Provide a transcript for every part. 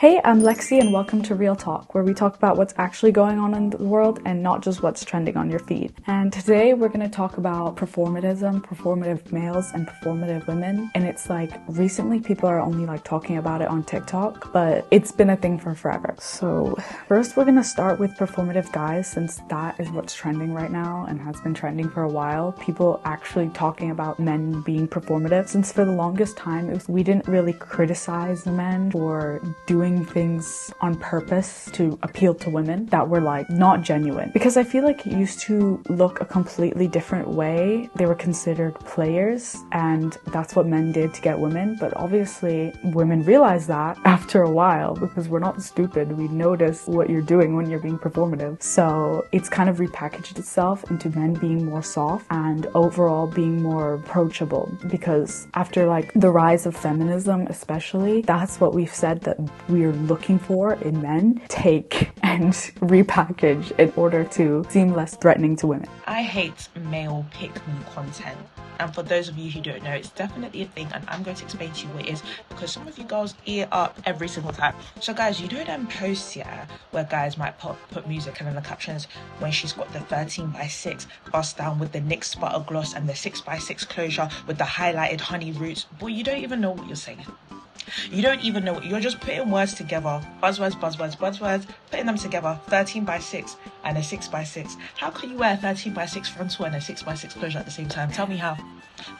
Hey, I'm Lexi and welcome to Real Talk, where we talk about what's actually going on in the world and not just what's trending on your feed. And today we're going to talk about performatism, performative males and performative women. And it's like recently people are only like talking about it on TikTok, but it's been a thing for forever. So first we're going to start with performative guys, since that is what's trending right now and has been trending for a while. People actually talking about men being performative, since for the longest time we didn't really criticize men for doing things on purpose to appeal to women that were like not genuine, because I feel like it used to look a completely different way. They were considered players and that's what men did to get women, but obviously women realize that after a while, because we're not stupid. We notice what you're doing when you're being performative. So it's kind of repackaged itself into men being more soft and overall being more approachable, because after like the rise of feminism especially, that's what we've said that we're looking for in men, take and repackage in order to seem less threatening to women. I hate male pick-me content. And for those of you who don't know, it's definitely a thing, and I'm going to explain to you what it is, because some of you girls eat up every single time. So guys, you know them posts, yeah, where guys might put music and in the captions, when she's got the 13x6 bust down with the NYX butter gloss and the 6x6 closure with the highlighted honey roots. Boy, you don't even know what you're saying. You don't even know, you're just putting words together, buzzwords, putting them together, 13x6 and a 6x6. How can you wear a 13x6 frontal and a 6x6 closure at the same time? Tell me how.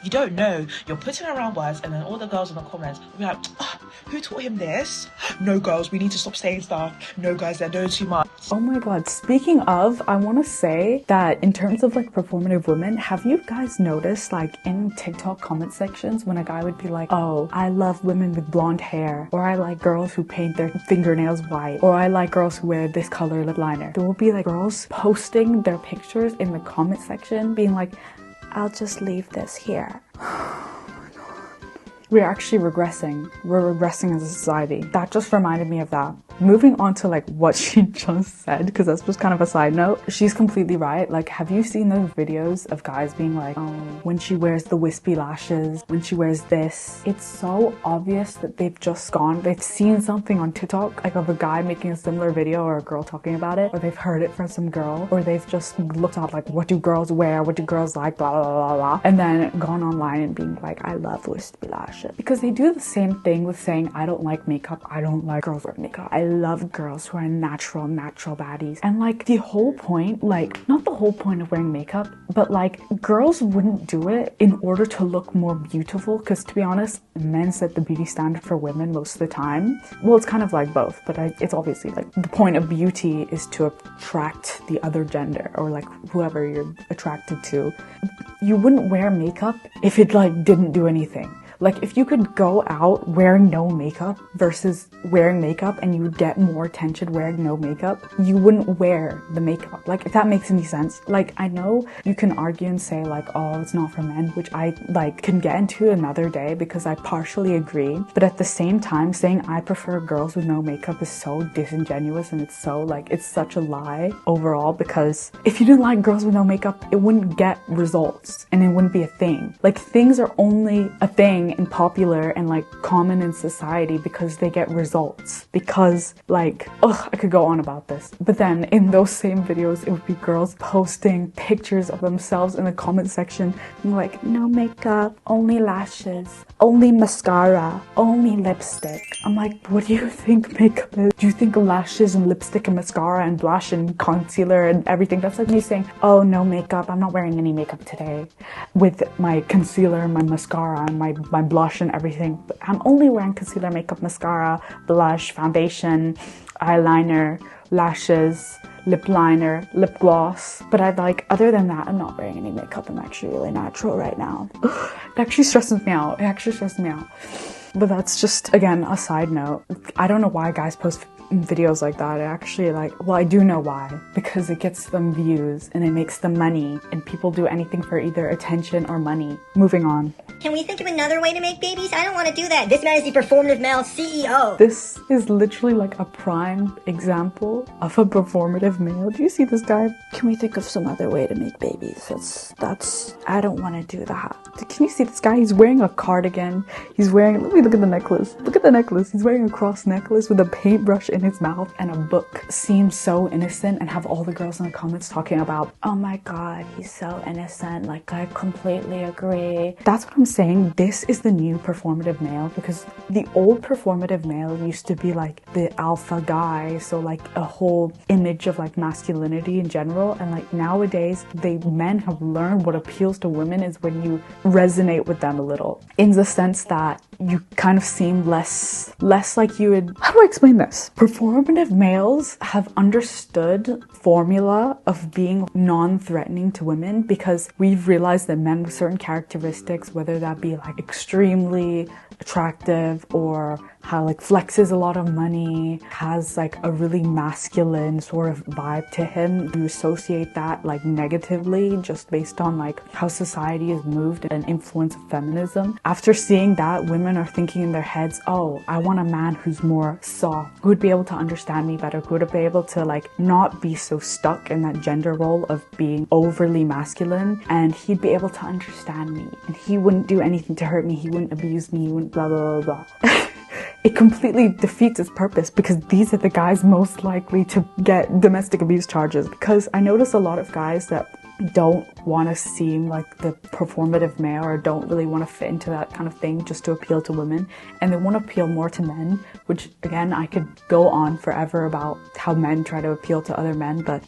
You don't know. You're putting around words, and then all the girls in the comments will be like, oh, who taught him this? No, girls, we need to stop saying stuff. No, guys, they're doing too much. Oh my god, speaking of, I want to say that in terms of like performative women, have you guys noticed like in TikTok comment sections when a guy would be like, oh, I love women with blonde hair, or I like girls who paint their fingernails white, or I like girls who wear this color lip liner. There will be like girls posting their pictures in the comment section being like, I'll just leave this here. We're actually regressing. We're regressing as a society. That just reminded me of that. Moving on to like what she just said, because that's just kind of a side note. She's completely right. Like, have you seen those videos of guys being like, oh, when she wears the wispy lashes, when she wears this, it's so obvious that they've seen something on TikTok, like of a guy making a similar video or a girl talking about it, or they've heard it from some girl, or they've just looked up like, what do girls wear? What do girls like? Blah, blah, blah, blah. And then gone online and being like, I love wispy lashes. Because they do the same thing with saying, I don't like makeup. I don't like girls wear makeup. I love girls who are natural baddies. And like the whole point, like not the whole point of wearing makeup, but like girls wouldn't do it in order to look more beautiful. Because to be honest, men set the beauty standard for women most of the time. Well, it's kind of like both, but it's obviously like the point of beauty is to attract the other gender, or like whoever you're attracted to. You wouldn't wear makeup if it like didn't do anything. Like, if you could go out wearing no makeup versus wearing makeup and you would get more attention wearing no makeup, you wouldn't wear the makeup. Like, if that makes any sense. Like, I know you can argue and say like, oh, it's not for men, which I like can get into another day because I partially agree. But at the same time, saying I prefer girls with no makeup is so disingenuous, and it's so like, it's such a lie overall, because if you didn't like girls with no makeup, it wouldn't get results and it wouldn't be a thing. Like, things are only a thing and popular and like common in society because they get results. Because like, ugh, I could go on about this. But then in those same videos, it would be girls posting pictures of themselves in the comment section being like, no makeup, only lashes, only mascara, only lipstick. I'm like, what do you think makeup is? Do you think lashes and lipstick and mascara and blush and concealer and everything? That's like me saying, oh, no makeup, I'm not wearing any makeup today, with my concealer, my mascara, and my blush and everything. But I'm only wearing concealer, makeup, mascara, blush, foundation, eyeliner, lashes, lip liner, lip gloss. But I'd like, other than that, I'm not wearing any makeup. I'm actually really natural right now. It actually stresses me out. But that's just, again, a side note. I don't know why guys post videos like that. It actually well, I do know why, because it gets them views and it makes them money, and people do anything for either attention or money. Moving on. Can we think of another way to make babies? I don't want to do that. This man is the performative male CEO. This is literally like a prime example of a performative male. Do you see this guy? Can we think of some other way to make babies? I don't want to do that. Can you see this guy? He's wearing a cardigan. He's wearing, let me look at the necklace. Look at the necklace. He's wearing a cross necklace with a paintbrush in his mouth and a book. Seems so innocent, and have all the girls in the comments talking about, oh my god, he's so innocent. Like, I completely agree. That's what I'm saying. This is the new performative male, because the old performative male used to be like the alpha guy. So like a whole image of like masculinity in general. And like nowadays, men have learned what appeals to women is when you resonate with them a little, in the sense that you kind of seem less like you would. How do I explain this? Performative males have understood formula of being non-threatening to women, because we've realized that men with certain characteristics, whether that be like extremely attractive or how like flexes a lot of money, has like a really masculine sort of vibe to him, you associate that like negatively just based on like how society has moved and influence of feminism. After seeing that, women are thinking in their heads, oh, I want a man who's more soft, who would be able to understand me better, who would be able to like not be so stuck in that gender role of being overly masculine, and he'd be able to understand me, and he wouldn't do anything to hurt me, he wouldn't abuse me, he wouldn't blah blah blah blah. It completely defeats its purpose, because these are the guys most likely to get domestic abuse charges. Because I notice a lot of guys that don't want to seem like the performative male, or don't really want to fit into that kind of thing just to appeal to women, and they want to appeal more to men, which again, I could go on forever about how men try to appeal to other men, but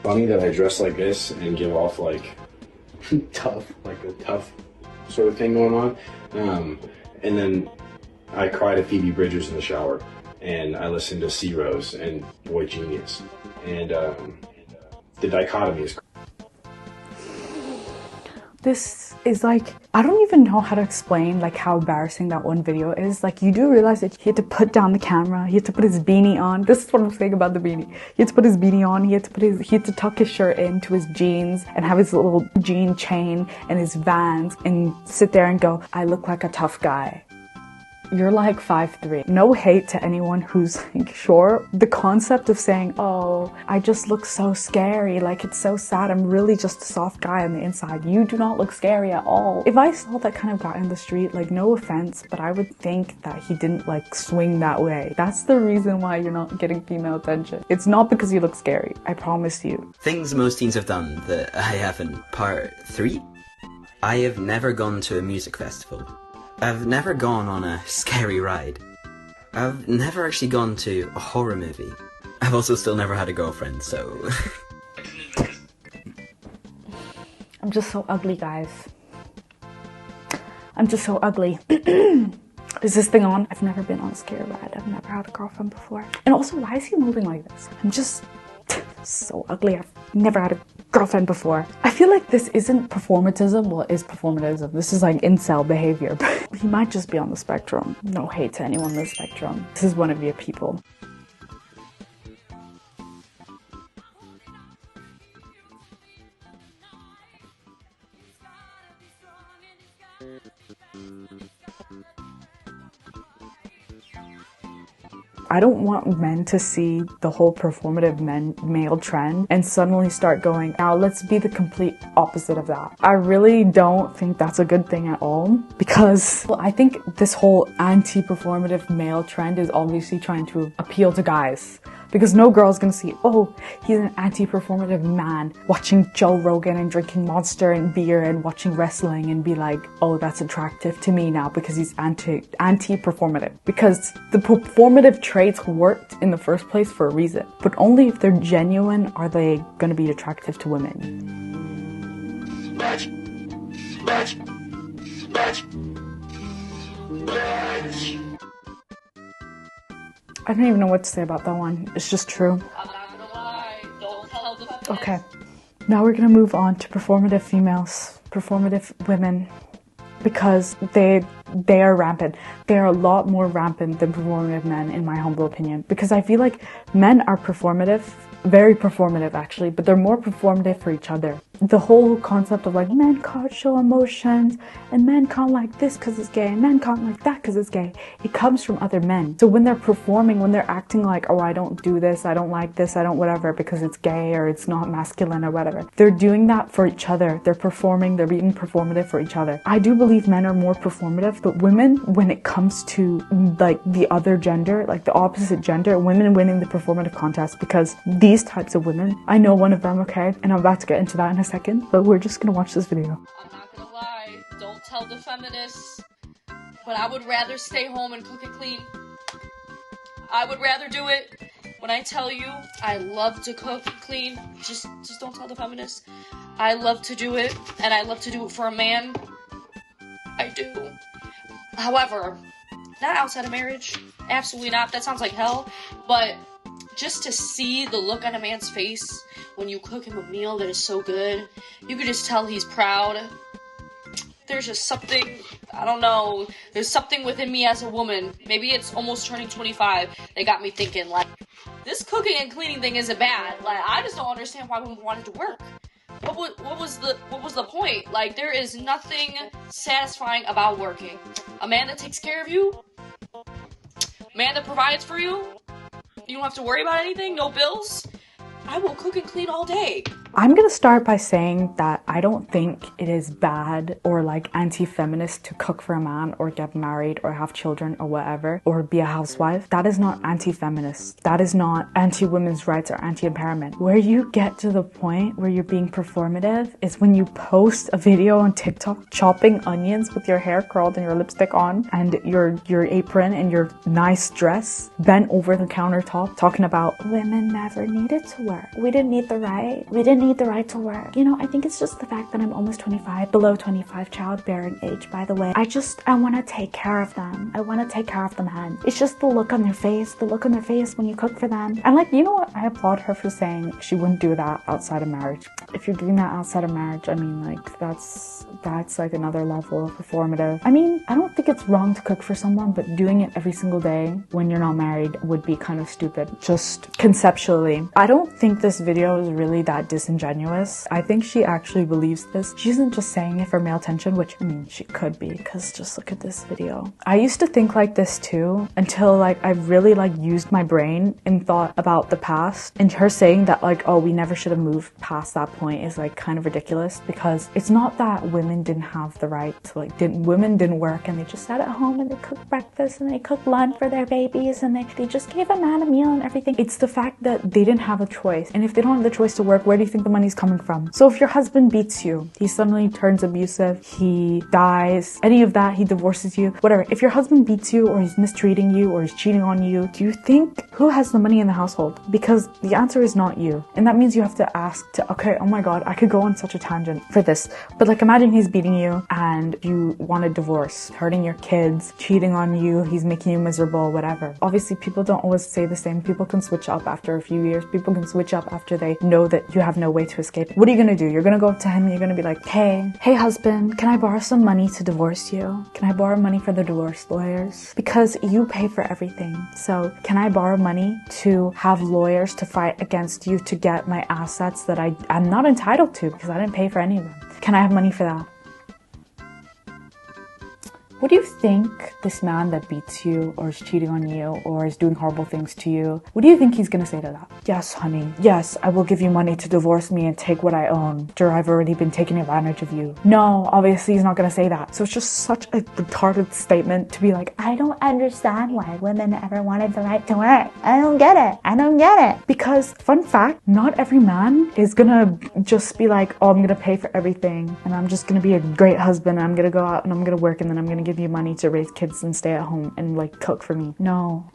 funny that I dress like this and give off like tough sort of thing going on. And then I cry to Phoebe Bridgers in the shower, and I listen to C Rose and Boy Genius, and the dichotomy is. This is like, I don't even know how to explain like how embarrassing that one video is. Like, you do realize that he had to put down the camera, he had to put his beanie on. This is what I'm saying about the beanie. He had to put his beanie on, he had to tuck his shirt into his jeans and have his little jean chain and his Vans and sit there and go, I look like a tough guy. You're like 5'3". No hate to anyone who's like, sure, the concept of saying, oh, I just look so scary, like it's so sad, I'm really just a soft guy on the inside. You do not look scary at all. If I saw that kind of guy in the street, like no offense, but I would think that he didn't like swing that way. That's the reason why you're not getting female attention. It's not because you look scary, I promise you. Things most teens have done that I haven't. Part 3? I have never gone to a music festival. I've never gone on a scary ride. I've never actually gone to a horror movie. I've also still never had a girlfriend, so... I'm just so ugly, guys. I'm just so ugly. Is this thing on? I've never been on a scary ride. I've never had a girlfriend before. And also, why is he moving like this? I'm just so ugly. I've never had a girlfriend before. I feel like this isn't performatism. Well, it is performatism. This is like incel behavior. But he might just be on the spectrum. No hate to anyone on the spectrum. This is one of your people. I don't want men to see the whole performative male trend and suddenly start going, now let's be the complete opposite of that. I really don't think that's a good thing at all, because I think this whole anti-performative male trend is obviously trying to appeal to guys. Because no girl's gonna see, oh, he's an anti-performative man watching Joe Rogan and drinking Monster and beer and watching wrestling and be like, oh, that's attractive to me now because he's anti-performative. Because the performative traits worked in the first place for a reason. But only if they're genuine are they gonna be attractive to women. Bitch! Bitch! Bitch! Bitch! I don't even know what to say about that one. It's just true. I'm not gonna lie, don't tell the feminist. Okay, now we're gonna move on to performative females, performative women, because they are rampant. They are a lot more rampant than performative men, in my humble opinion, because I feel like men are performative, very performative actually, but they're more performative for each other. the whole concept of like men can't show emotions and men can't like this because it's gay and men can't like that because it's gay, it comes from other men. So when they're performing, when they're acting like, oh, I don't do this, I don't like this, I don't whatever because it's gay or it's not masculine or whatever, they're doing that for each other. They're performing, they're being performative for each other. I do believe men are more performative, but women, when it comes to like the other gender, like the opposite gender, women winning the performative contest, because these types of women, I know one of them, okay, and I'm about to get into that in a second, but we're just gonna watch this video. I'm not gonna lie, don't tell the feminists, but I would rather stay home and cook and clean. I would rather do it. When I tell you I love to cook and clean, just don't tell the feminists. I love to do it, and I love to do it for a man. I do. However, not outside of marriage. Absolutely not. That sounds like hell. But just to see the look on a man's face when you cook him a meal that is so good, you can just tell he's proud. There's just something, I don't know, there's something within me as a woman, maybe it's almost turning 25, that got me thinking, like, this cooking and cleaning thing isn't bad. Like, I just don't understand why women wanted to work. What was the point? Like, there is nothing satisfying about working. A man that takes care of you, a man that provides for you, you don't have to worry about anything, no bills. I will cook and clean all day. I'm gonna start by saying that I don't think it is bad or like anti-feminist to cook for a man or get married or have children or whatever or be a housewife. That is not anti-feminist. That is not anti-women's rights or anti-empowerment. Where you get to the point where you're being performative is when you post a video on TikTok chopping onions with your hair curled and your lipstick on and your apron and your nice dress bent over the countertop talking about women never needed to work. We didn't need the right. We didn't need the right to work. You know, I think it's just the fact that I'm almost 25, below 25 childbearing age, by the way. I want to take care of them. I want to take care of them, man. It's just the look on their face when you cook for them. And like, you know what? I applaud her for saying she wouldn't do that outside of marriage. If you're doing that outside of marriage, I mean, like, that's like another level of performative. I mean, I don't think it's wrong to cook for someone, but doing it every single day when you're not married would be kind of stupid, just conceptually. I don't think this video is really that disingenuous. I think she actually believes this. She isn't just saying it for male attention, which, I mean, she could be, because just look at this video. I used to think like this too, until like I really like used my brain and thought about the past. And her saying that like, oh, we never should have moved past that point is like kind of ridiculous, because it's not that women didn't have the right to like, women didn't work and they just sat at home and they cooked breakfast and they cooked lunch for their babies and they just gave a man a meal and everything. It's the fact that they didn't have a choice. And if they don't have the choice to work, where do you think the money's coming from? So if your husband beats you, he suddenly turns abusive, he dies, any of that, he divorces you, whatever. If your husband beats you or he's mistreating you or he's cheating on you, do you think who has the money in the household? Because the answer is not you. And that means you have to ask to, okay, oh my God, I could go on such a tangent for this. But like, imagine he's beating you and you want a divorce, hurting your kids, cheating on you, he's making you miserable, whatever. Obviously, people don't always say the same. People can switch up after a few years. People can switch up after they know that you have no way to escape. What are you gonna do? You're gonna go up to him and you're gonna be like, hey husband, can I borrow some money to divorce you? Can I borrow money for the divorce lawyers? Because you pay for everything. So can I borrow money to have lawyers to fight against you to get my assets that I'm not entitled to because I didn't pay for any of them? Can I have money for that? What do you think this man that beats you or is cheating on you or is doing horrible things to you, what do you think he's gonna say to that? Yes, honey. Yes, I will give you money to divorce me and take what I own after I've already been taking advantage of you. No, obviously he's not gonna say that. So it's just such a retarded statement to be like, I don't understand why women ever wanted the right to work. I don't get it. I don't get it. Because, fun fact, not every man is gonna just be like, oh, I'm gonna pay for everything and I'm just gonna be a great husband and I'm gonna go out and I'm gonna work and then I'm gonna give you money to raise kids and stay at home and like cook for me. No.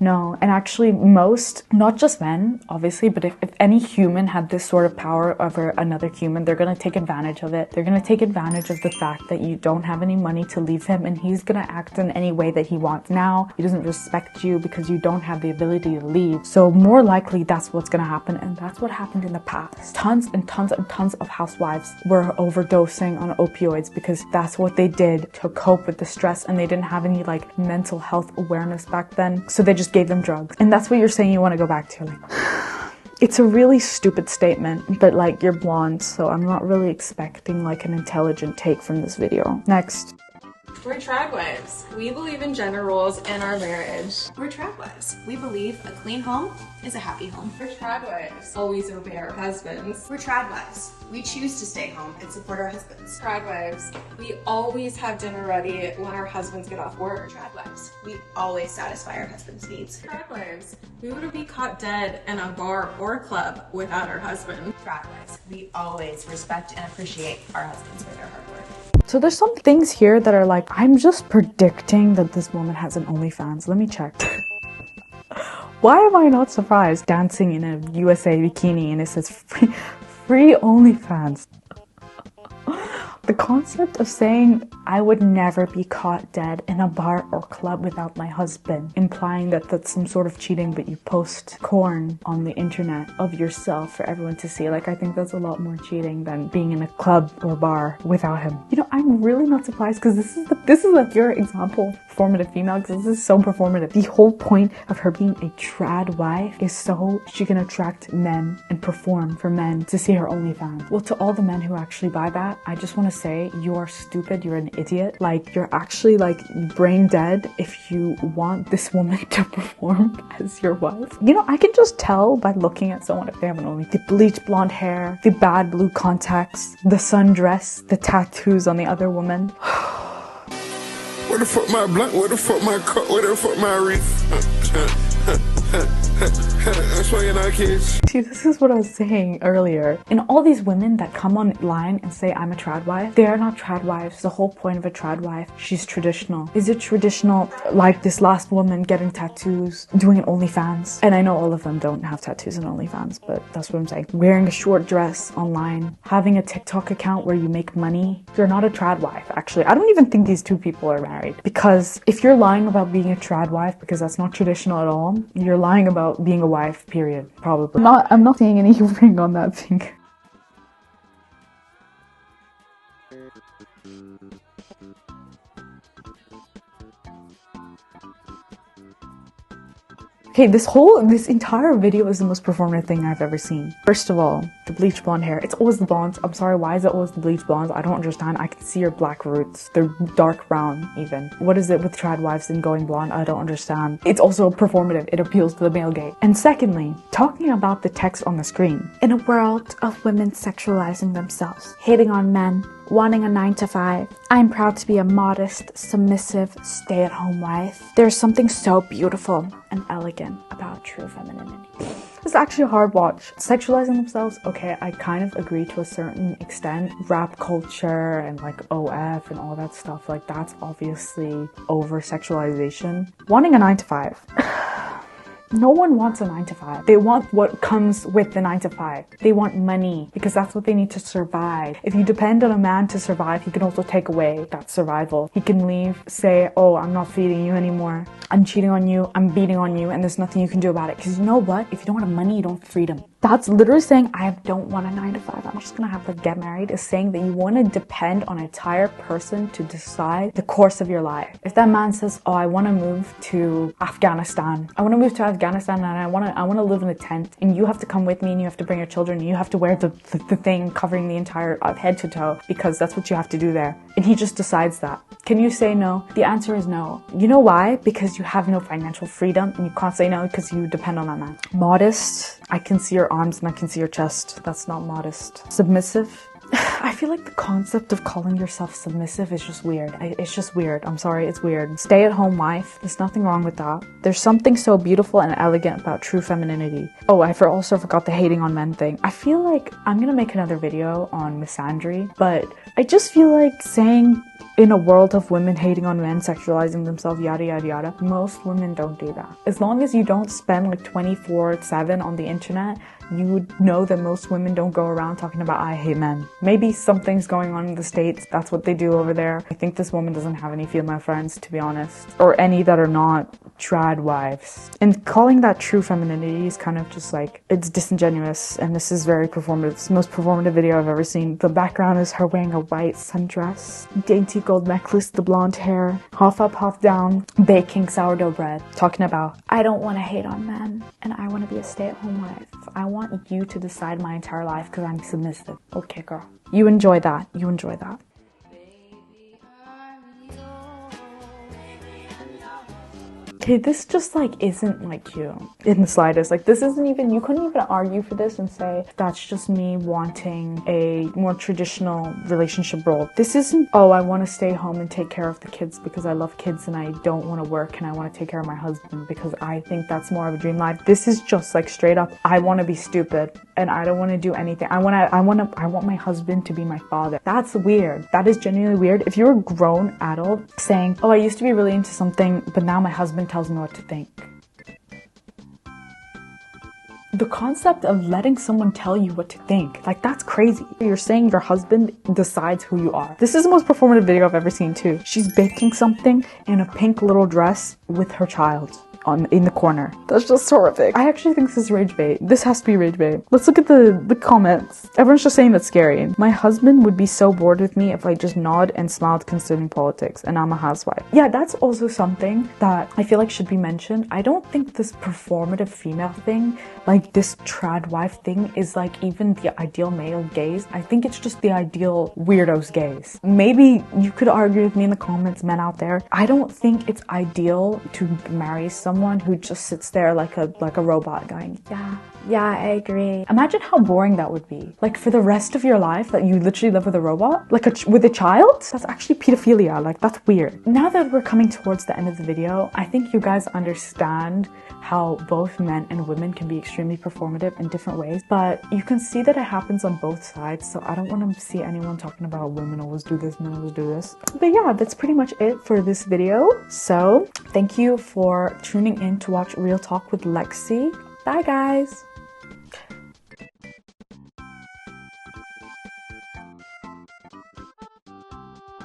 And actually most, not just men, obviously, but if any human had this sort of power over another human, they're gonna take advantage of it. They're gonna take advantage of the fact that you don't have any money to leave him and he's gonna act in any way that he wants. Now, he doesn't respect you because you don't have the ability to leave. So more likely that's what's gonna happen, and that's what happened in the past. Tons and tons and tons of housewives were overdosing on opioids because that's what they did to cope with the stress, and they didn't have any like mental health awareness back then, so they just gave them drugs. And that's what you're saying you want to go back to. Like, It's a really stupid statement, but like, you're blonde, so I'm not really expecting like an intelligent take from this video. Next. We're trad wives. We believe in gender roles in our marriage. We're trad wives. We believe a clean home is a happy home. We're trad wives. Always obey our husbands. We're trad wives. We choose to stay home and support our husbands. Trad wives. We always have dinner ready when our husbands get off work. Trad wives. We always satisfy our husband's needs. Trad wives. We wouldn't be caught dead in a bar or club without our husband. Trad wives. We always respect and appreciate our husbands for their hard work. So there's some things here that are like, I'm just predicting that this woman has an OnlyFans. Let me check. Why am I not surprised? Dancing in a USA bikini and it says free OnlyFans. The concept of saying I would never be caught dead in a bar or club without my husband, implying that that's some sort of cheating, but you post porn on the internet of yourself for everyone to see. Like, I think that's a lot more cheating than being in a club or bar without him. You know, I'm really not surprised, because this is like your example performative female, because this is so performative. The whole point of her being a trad wife is so she can attract men and perform for men to see her OnlyFans. Well, to all the men who actually buy that, I just want to say you are stupid, you're an idiot. Like, you're actually like brain dead if you want this woman to perform as your wife. You know, I can just tell by looking at someone if they have an only. The bleach blonde hair, the bad blue contacts, the sundress, the tattoos on the other woman. Where the fuck my blunt? Where the fuck my cup? Where the fuck my wreath? That's why you're not kids. See, this is what I was saying earlier. And all these women that come online and say I'm a trad wife, they are not trad wives. The whole point of a trad wife, she's traditional. Is it traditional like this last woman getting tattoos, doing an OnlyFans? And I know all of them don't have tattoos and OnlyFans, but that's what I'm saying. Wearing a short dress online, having a TikTok account where you make money. You're not a trad wife, actually. I don't even think these two people are married, because if you're lying about being a trad wife, because that's not traditional at all, you're lying about being a wife, period, probably. I'm not seeing any ring on that thing. Okay, this entire video is the most performative thing I've ever seen. First of all, the bleach blonde hair. It's always the blondes. I'm sorry, why is it always the bleach blondes? I don't understand. I can see your black roots. They're dark brown, even. What is it with trad wives and going blonde? I don't understand. It's also performative. It appeals to the male gaze. And secondly, talking about the text on the screen. In a world of women sexualizing themselves, hating on men, wanting a 9-to-5, I'm proud to be a modest, submissive, stay-at-home wife. There's something so beautiful and elegant about true femininity. It's actually a hard watch. Sexualizing themselves, okay, I kind of agree to a certain extent. Rap culture and like OF and all that stuff, like that's obviously over-sexualization. Wanting a 9-to-5. No one wants a 9-to-5. They want what comes with the 9-to-5. They want money because that's what they need to survive. If you depend on a man to survive, he can also take away that survival. He can leave, say, oh, I'm not feeding you anymore. I'm cheating on you, I'm beating on you, and there's nothing you can do about it. Because you know what? If you don't want money, you don't have freedom. That's literally saying, I don't want a 9-to-5. I'm just gonna have to get married. Is saying that you want to depend on an entire person to decide the course of your life. If that man says, oh, I want to move to Afghanistan. I want to move to Afghanistan and I want to live in a tent, and you have to come with me and you have to bring your children and you have to wear the thing covering the entire head to toe because that's what you have to do there. And he just decides that. Can you say no? The answer is no. You know why? Because you have no financial freedom and you can't say no because you depend on that man. Modest. I can see your arms and I can see your chest. That's not modest. Submissive. I feel like the concept of calling yourself submissive is just weird. It's just weird. I'm sorry, it's weird. Stay-at-home wife. There's nothing wrong with that. There's something so beautiful and elegant about true femininity. Oh, I also forgot the hating on men thing. I feel like I'm gonna make another video on misandry, but I just feel like saying in a world of women hating on men, sexualizing themselves, yada yada yada, most women don't do that. As long as you don't spend like 24/7 on the internet, you would know that most women don't go around talking about I hate men. Maybe something's going on in the States, that's what they do over there. I think this woman doesn't have any female friends, to be honest, or any that are not trad wives. And calling that true femininity is kind of just like, it's disingenuous, and this is very performative. It's the most performative video I've ever seen. The background is her wearing a white sundress, dainty gold necklace, the blonde hair, half up, half down, baking sourdough bread, talking about, I don't want to hate on men, and I want to be a stay-at-home wife. I want you to decide my entire life because I'm submissive. Okay, girl. You enjoy that. You enjoy that. Okay, this just like isn't like you in the slightest. Like this isn't even, you couldn't even argue for this and say that's just me wanting a more traditional relationship role. This isn't, oh, I want to stay home and take care of the kids because I love kids and I don't want to work and I want to take care of my husband because I think that's more of a dream life. This is just like straight up, I want to be stupid and I don't want to do anything. I want my husband to be my father. That's weird. That is genuinely weird. If you're a grown adult saying, oh, I used to be really into something, but now my husband tells me what to think. The concept of letting someone tell you what to think, like that's crazy. You're saying your husband decides who you are. This is the most performative video I've ever seen too. She's baking something in a pink little dress with her child in the corner. That's just horrific. I actually think this is rage bait. This has to be rage bait. Let's look at the comments. Everyone's just saying that's scary. My husband would be so bored with me if I just nod and smiled concerning politics, and I'm a housewife. Yeah, that's also something that I feel like should be mentioned. I don't think this performative female thing, like this trad wife thing, is like even the ideal male gaze. I think it's just the ideal weirdo's gaze. Maybe you could argue with me in the comments, men out there. I don't think it's ideal to marry someone who just sits there like a robot going, yeah, I agree. Imagine how boring that would be. Like for the rest of your life that you literally live with a robot, like with a child? That's actually pedophilia. Like that's weird. Now that we're coming towards the end of the video, I think you guys understand how both men and women can be extremely performative in different ways, but you can see that it happens on both sides, so I don't want to see anyone talking about women always do this, men always do this. But yeah, that's pretty much it for this video. So thank you for tuning in to watch Real Talk with Lexi. Bye guys!